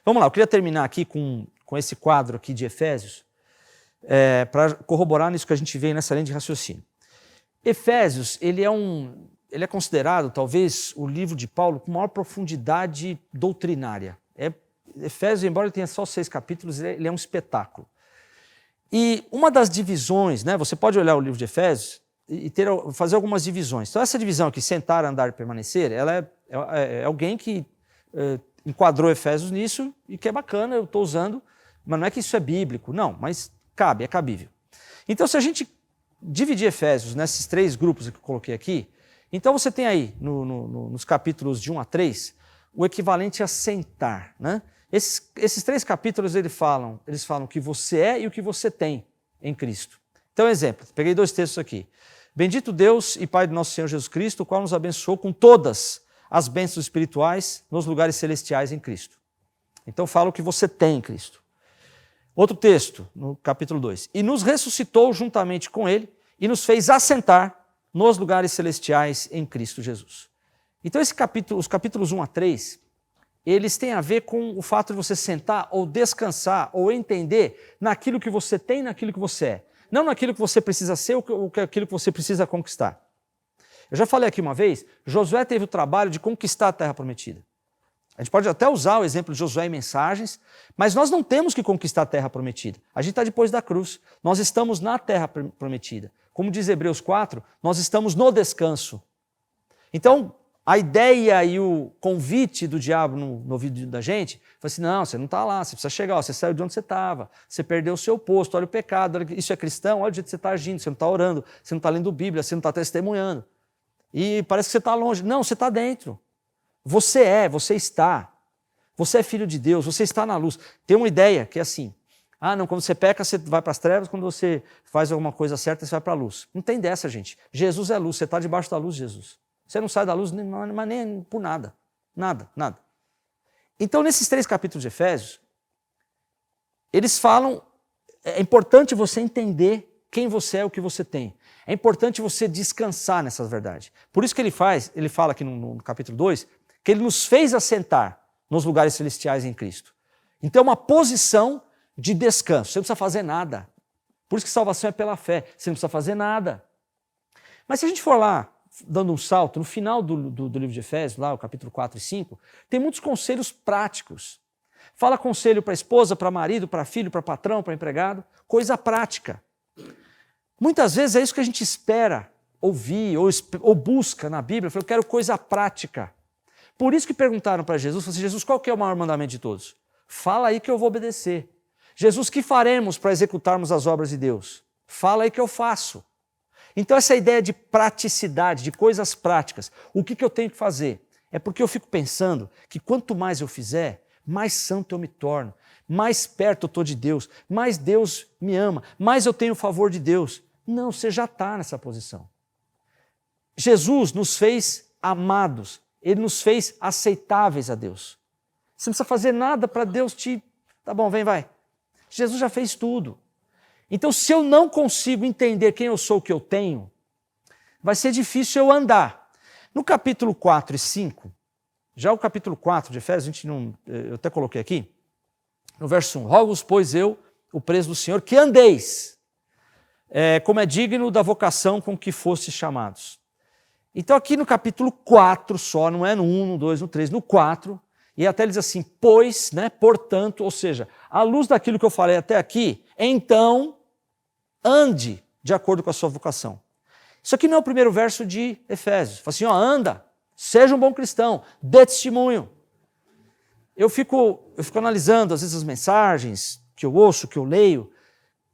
Vamos lá, eu queria terminar aqui com esse quadro aqui de Efésios, para corroborar nisso que a gente vê nessa linha de raciocínio. Efésios, ele é considerado, talvez, o livro de Paulo com maior profundidade doutrinária. Efésios, embora ele tenha só 6 capítulos, ele é um espetáculo. E uma das divisões, né, você pode olhar o livro de Efésios e fazer algumas divisões. Então essa divisão aqui, sentar, andar e permanecer, ela é alguém que enquadrou Efésios nisso e que é bacana, eu estou usando, mas não é que isso é bíblico, não, mas é cabível. Então se a gente dividir Efésios nesses 3 grupos que eu coloquei aqui, então você tem aí, nos capítulos de 1 a 3, o equivalente a sentar, né? Esses 3 capítulos eles falam o que você é e o que você tem em Cristo. Então, exemplo, peguei 2 textos aqui. Bendito Deus e Pai do nosso Senhor Jesus Cristo, o qual nos abençoou com todas as bênçãos espirituais nos lugares celestiais em Cristo. Então, fala o que você tem em Cristo. Outro texto, no capítulo 2. E nos ressuscitou juntamente com Ele e nos fez assentar nos lugares celestiais em Cristo Jesus. Então, os capítulos 1 a 3, eles têm a ver com o fato de você sentar ou descansar ou entender naquilo que você tem, naquilo que você é. Não naquilo que você precisa ser ou aquilo que você precisa conquistar. Eu já falei aqui uma vez, Josué teve o trabalho de conquistar a terra prometida. A gente pode até usar o exemplo de Josué em mensagens, mas nós não temos que conquistar a terra prometida. A gente está depois da cruz. Nós estamos na terra prometida. Como diz Hebreus 4, nós estamos no descanso. Então, a ideia e o convite do diabo no ouvido da gente, foi assim, não, você não está lá, você precisa chegar, você saiu de onde você estava, você perdeu o seu posto, olha o pecado, olha, isso é cristão, olha o jeito que você está agindo, você não está orando, você não está lendo Bíblia, você não está testemunhando. E parece que você está longe. Não, você está dentro. Você está. Você é filho de Deus, você está na luz. Tem uma ideia que é assim, não, quando você peca, você vai para as trevas, quando você faz alguma coisa certa, você vai para a luz. Não tem dessa, gente. Jesus é luz, você está debaixo da luz de Jesus. Você não sai da luz mas nem por nada. Nada. Então, nesses 3 capítulos de Efésios, eles falam, é importante você entender quem você é, o que você tem. É importante você descansar nessa verdade. Por isso que ele fala aqui no capítulo 2, que ele nos fez assentar nos lugares celestiais em Cristo. Então é uma posição de descanso. Você não precisa fazer nada. Por isso que salvação é pela fé. Você não precisa fazer nada. Mas se a gente for lá, dando um salto, no final do livro de Efésios, lá o capítulo 4 e 5, tem muitos conselhos práticos. Fala conselho para esposa, para marido, para filho, para patrão, para empregado, coisa prática. Muitas vezes é isso que a gente espera ouvir ou busca na Bíblia. Eu quero coisa prática. Por isso que perguntaram para Jesus, Jesus, qual que é o maior mandamento de todos? Fala aí que eu vou obedecer. Jesus, que faremos para executarmos as obras de Deus? Fala aí que eu faço. Então essa ideia de praticidade, de coisas práticas, o que eu tenho que fazer? É porque eu fico pensando que quanto mais eu fizer, mais santo eu me torno, mais perto eu estou de Deus, mais Deus me ama, mais eu tenho o favor de Deus. Não, você já está nessa posição. Jesus nos fez amados, Ele nos fez aceitáveis a Deus. Você não precisa fazer nada para Deus te... Tá bom, vai. Jesus já fez tudo. Então, se eu não consigo entender quem eu sou, o que eu tenho, vai ser difícil eu andar. No capítulo 4 e 5, já o capítulo 4 de Efésios, eu até coloquei aqui, no verso 1, rogo-vos, pois eu, o preso do Senhor, que andeis, como é digno da vocação com que fostes chamados. Então aqui no capítulo 4 só, não é no 1, no 2, no 3, no 4, e até ele diz assim, pois, né, portanto, ou seja, à luz daquilo que eu falei até aqui, então ande de acordo com a sua vocação. Isso aqui não é o primeiro verso de Efésios. Fala assim, anda, seja um bom cristão, dê testemunho. Eu fico analisando às vezes as mensagens que eu ouço, que eu leio,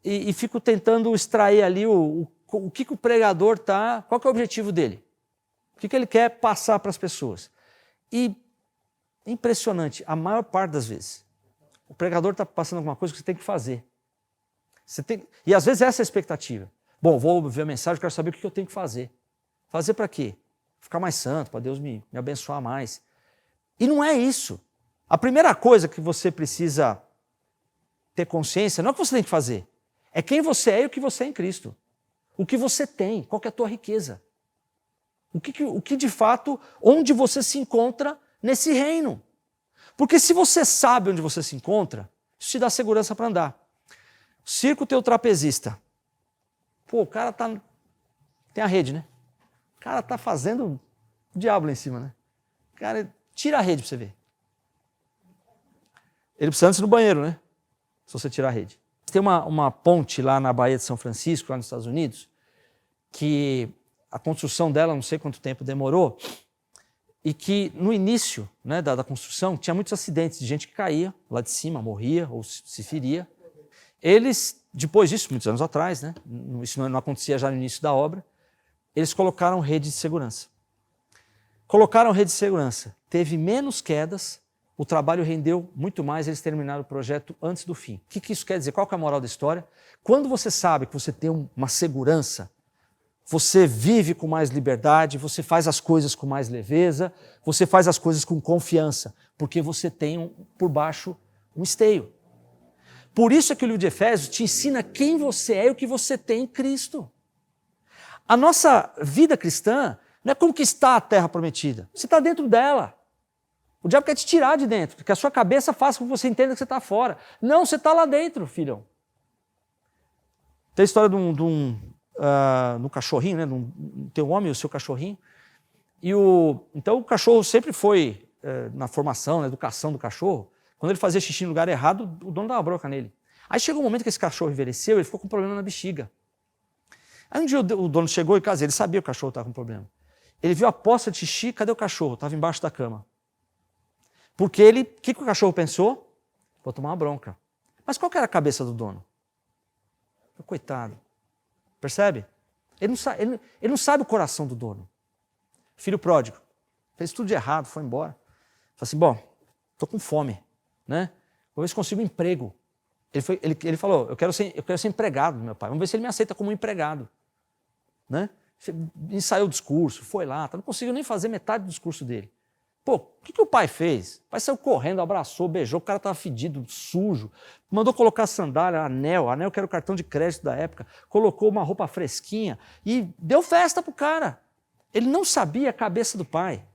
e fico tentando extrair ali o que o pregador está, qual que é o objetivo dele. O que ele quer passar para as pessoas. E impressionante, a maior parte das vezes, o pregador está passando alguma coisa que você tem que fazer. E às vezes essa é a expectativa. Bom, vou ouvir a mensagem, quero saber o que eu tenho que fazer. Fazer para quê? Ficar mais santo, para Deus me abençoar mais. E não é isso. A primeira coisa que você precisa ter consciência não é o que você tem que fazer. É quem você é e o que você é em Cristo. O que você tem, qual que é a tua riqueza. O que de fato, onde você se encontra nesse reino. Porque se você sabe onde você se encontra, isso te dá segurança para andar. Circo tem o trapezista. Pô, o cara tá... Tem a rede, né? O cara tá fazendo o diabo lá em cima, né? O cara tira a rede para você ver. Ele precisa antes ir no banheiro, né? Se você tirar a rede. Tem uma ponte lá na Baía de São Francisco, lá nos Estados Unidos, que a construção dela, não sei quanto tempo demorou, e que no início, né, da construção tinha muitos acidentes de gente que caía lá de cima, morria ou se feria. Eles, depois disso, muitos anos atrás, né, isso não acontecia já no início da obra, eles colocaram rede de segurança. Colocaram rede de segurança, teve menos quedas, o trabalho rendeu muito mais, eles terminaram o projeto antes do fim. O que isso quer dizer? Qual que é a moral da história? Quando você sabe que você tem uma segurança, você vive com mais liberdade, você faz as coisas com mais leveza, você faz as coisas com confiança, porque você tem por baixo um esteio. Por isso é que o livro de Efésios te ensina quem você é e o que você tem em Cristo. A nossa vida cristã não é conquistar a terra prometida, você está dentro dela. O diabo quer te tirar de dentro, porque a sua cabeça faça com que você entenda que você está fora. Não, você está lá dentro, filhão. Tem a história de um cachorrinho, né? Tem um homem e o seu cachorrinho. Então o cachorro sempre foi, na formação, na educação do cachorro, quando ele fazia xixi no lugar errado, o dono dava bronca nele. Aí chegou um momento que esse cachorro envelheceu, ele ficou com um problema na bexiga. Aí um dia o dono chegou em casa, ele sabia que o cachorro estava com problema. Ele viu a poça de xixi, cadê o cachorro? Estava embaixo da cama. Porque o que o cachorro pensou? Vou tomar uma bronca. Mas qual que era a cabeça do dono? Coitado. Percebe? Ele não sabe o coração do dono. Filho pródigo. Fez tudo de errado, foi embora. Falei assim, bom, estou com fome, né? Vou ver se consigo um emprego. Ele falou, eu quero ser empregado do meu pai. Vamos ver se ele me aceita como um empregado. Né? Ensaiou o discurso, foi lá, não conseguiu nem fazer metade do discurso dele. Pô, o que o pai fez? O pai saiu correndo, abraçou, beijou, o cara estava fedido, sujo, mandou colocar sandália, anel que era o cartão de crédito da época, colocou uma roupa fresquinha e deu festa pro cara. Ele não sabia a cabeça do pai.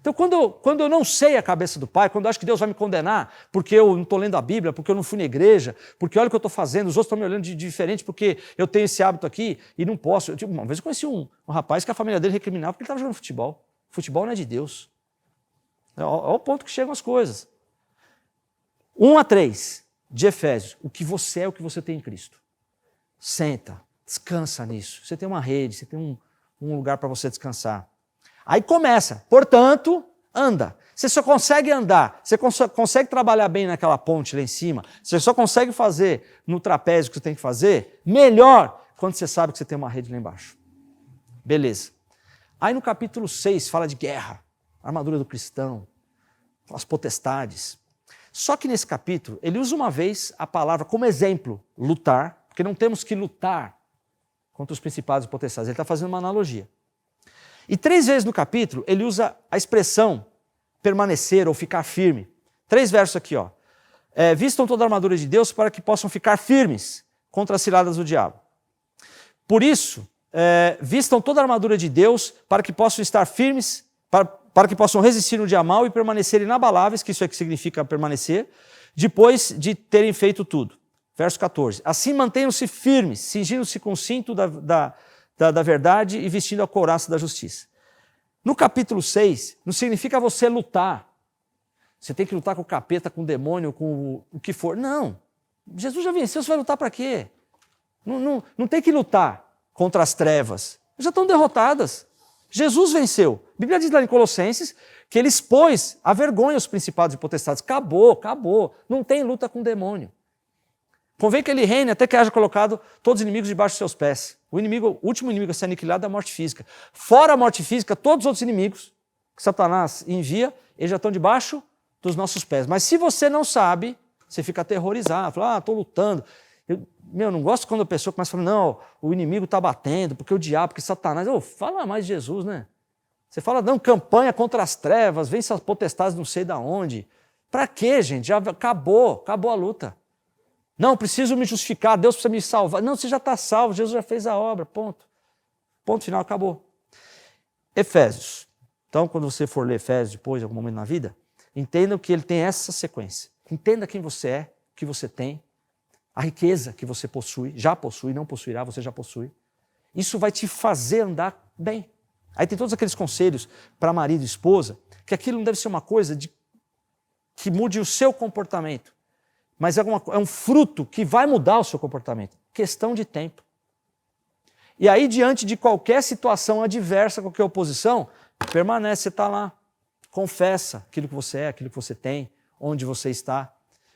Então, quando eu não sei a cabeça do pai, quando eu acho que Deus vai me condenar porque eu não estou lendo a Bíblia, porque eu não fui na igreja, porque olha o que eu estou fazendo, os outros estão me olhando de diferente porque eu tenho esse hábito aqui e não posso. Uma vez eu conheci um rapaz que a família dele recriminava porque ele estava jogando futebol. Futebol não é de Deus. Olha o ponto que chegam as coisas. 1-3 de Efésios. O que você é, o que você tem em Cristo. Senta, descansa nisso. Você tem uma rede, você tem um lugar para você descansar. Aí começa. Portanto, anda. Você só consegue andar, você consegue trabalhar bem naquela ponte lá em cima, você só consegue fazer no trapézio que você tem que fazer, melhor quando você sabe que você tem uma rede lá embaixo. Beleza. Aí no capítulo 6 fala de guerra. Armadura do cristão, as potestades. Só que nesse capítulo, ele usa uma vez a palavra como exemplo, lutar, porque não temos que lutar contra os principados e potestades. Ele está fazendo uma analogia. E 3 vezes no capítulo, ele usa a expressão permanecer ou ficar firme. 3 versos aqui, ó. Vistam toda a armadura de Deus para que possam ficar firmes contra as ciladas do diabo. Por isso, vistam toda a armadura de Deus para que possam estar firmes, para que possam resistir no dia mau e permanecer inabaláveis, que isso é que significa permanecer, depois de terem feito tudo. Verso 14. Assim mantenham-se firmes, cingindo-se com o cinto da verdade e vestindo a couraça da justiça. No capítulo 6, não significa você lutar. Você tem que lutar com o capeta, com o demônio, com o que for. Não. Jesus já venceu, você vai lutar para quê? Não tem que lutar contra as trevas. Já estão derrotadas. Jesus venceu. A Bíblia diz lá em Colossenses que ele expôs a vergonha aos principados e potestades. Acabou. Não tem luta com o demônio. Convém que ele reine até que haja colocado todos os inimigos debaixo de seus pés. O último inimigo a ser aniquilado é a morte física. Fora a morte física, todos os outros inimigos que Satanás envia, eles já estão debaixo dos nossos pés. Mas se você não sabe, você fica aterrorizado. Fala, estou lutando. Eu não gosto quando a pessoa começa a falar, não, o inimigo está batendo, porque o diabo, porque Satanás. Fala mais de Jesus, né? Você fala, não, campanha contra as trevas, vence as potestades não sei de onde. Para quê, gente? Já acabou a luta. Não, preciso me justificar, Deus precisa me salvar. Não, você já está salvo, Jesus já fez a obra, ponto. Ponto final, acabou. Efésios. Então, quando você for ler Efésios depois, em algum momento na vida, entendam que ele tem essa sequência. Entenda quem você é, o que você tem, a riqueza que você possui, já possui, não possuirá, você já possui. Isso vai te fazer andar bem. Aí tem todos aqueles conselhos para marido e esposa, que aquilo não deve ser uma coisa que mude o seu comportamento, mas é um fruto que vai mudar o seu comportamento. Questão de tempo. E aí, diante de qualquer situação adversa, qualquer oposição, permanece, você está lá, confessa aquilo que você é, aquilo que você tem, onde você está.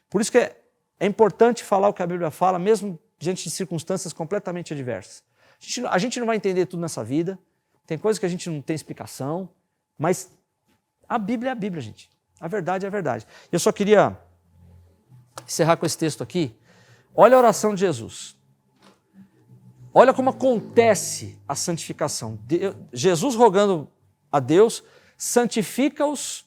Por isso que é importante falar o que a Bíblia fala, mesmo diante de circunstâncias completamente adversas. A gente não vai entender tudo nessa vida, tem coisas que a gente não tem explicação, mas a Bíblia é a Bíblia, gente. A verdade é a verdade. Eu só queria encerrar com esse texto aqui. Olha a oração de Jesus. Olha como acontece a santificação. Jesus rogando a Deus, santifica-os.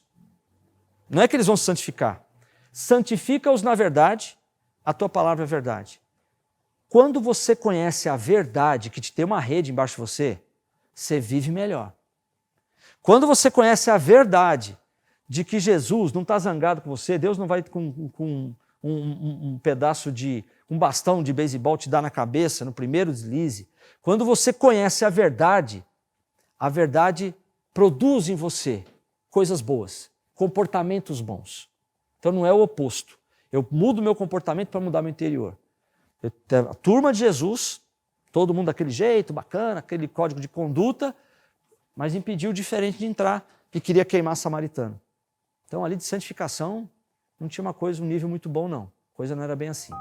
Não é que eles vão se santificar. Santifica-os na verdade, a tua palavra é verdade. Quando você conhece a verdade, que te tem uma rede embaixo de você, você vive melhor. Quando você conhece a verdade de que Jesus não está zangado com você, Deus não vai com um pedaço de um bastão de beisebol te dar na cabeça no primeiro deslize. Quando você conhece a verdade produz em você coisas boas, comportamentos bons. Então não é o oposto. Eu mudo meu comportamento para mudar meu interior. A turma de Jesus, todo mundo daquele jeito, bacana, aquele código de conduta, mas impediu o diferente de entrar e queria queimar samaritano. Então ali de santificação não tinha um nível muito bom não. A coisa não era bem assim.